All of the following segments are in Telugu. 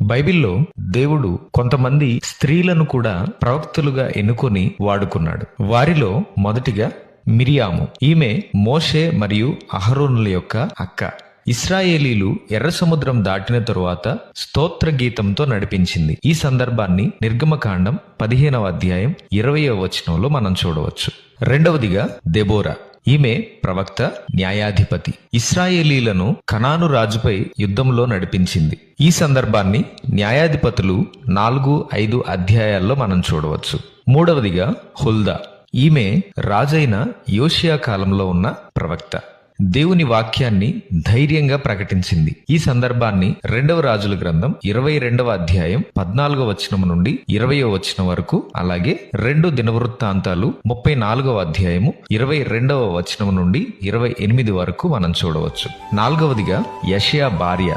బైబిల్లో దేవుడు కొంతమంది స్త్రీలను కూడా ప్రవక్తలుగా ఎన్నుకొని వాడుకున్నాడు. వారిలో మొదటిగా మిరియాము. ఈమె మోషే మరియు అహరోనుల యొక్క అక్క. ఇశ్రాయేలీలు ఎర్ర సముద్రం దాటిన తరువాత స్తోత్ర గీతంతో నడిపించింది. ఈ సందర్భాన్ని నిర్గమకాండం 15వ అధ్యాయం 20వ వచనంలో మనం చూడవచ్చు. రెండవదిగా దెబోరా. ఈమె ప్రవక్త, న్యాయాధిపతి. ఇశ్రాయేలీలను కనాను రాజుపై యుద్ధంలో నడిపించింది. ఈ సందర్భాన్ని న్యాయాధిపతులు 4-5 అధ్యాయాల్లో మనం చూడవచ్చు. మూడవదిగా హుల్దా. ఈమె రాజైన యోషియా కాలంలో ఉన్న ప్రవక్త. దేవుని వాక్యాన్ని ధైర్యంగా ప్రకటించింది. ఈ సందర్భాన్ని 2వ రాజుల గ్రంథం 22వ అధ్యాయం 14వ వచనం నుండి 20వ వచనం వరకు, అలాగే 2 దినవృత్తాంతాలు 34వ అధ్యాయము 22వ వచనం నుండి 28 వరకు మనం చూడవచ్చు. నాలుగవదిగా యెషయా భార్య.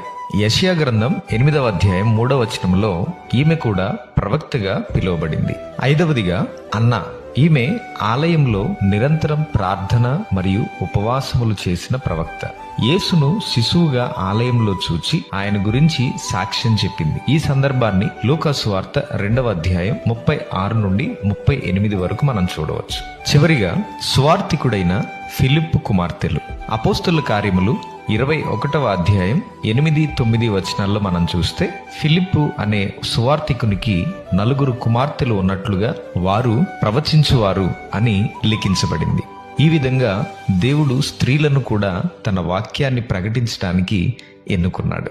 యెషయా గ్రంథం 8వ అధ్యాయం 3వ వచనంలో ఈమె కూడా ప్రవక్తగా పిలువబడింది. ఐదవదిగా అన్నా. ఈమె ఆలయంలో నిరంతరం ప్రార్థన మరియు ఉపవాసములు చేసిన ప్రవక్త. యేసును శిశువుగా ఆలయంలో చూచి ఆయన గురించి సాక్ష్యం చెప్పింది. ఈ సందర్భాన్ని లూకా సువార్త 2వ అధ్యాయం 36 నుండి 38 వరకు మనం చూడవచ్చు. చివరిగా సువార్తికుడైన ఫిలిప్పు కుమార్తెలు. అపోస్తలుల కార్యములు 21వ అధ్యాయం 8-9 వచనాల్లో మనం చూస్తే, ఫిలిప్పు అనే సువార్తికునికి 4 కుమార్తెలు ఉన్నట్లుగా వారు ప్రవచించువారు అని లిఖించబడింది. ఈ విధంగా దేవుడు స్త్రీలను కూడా తన వాక్యాన్ని ప్రకటించడానికి ఎన్నుకున్నాడు.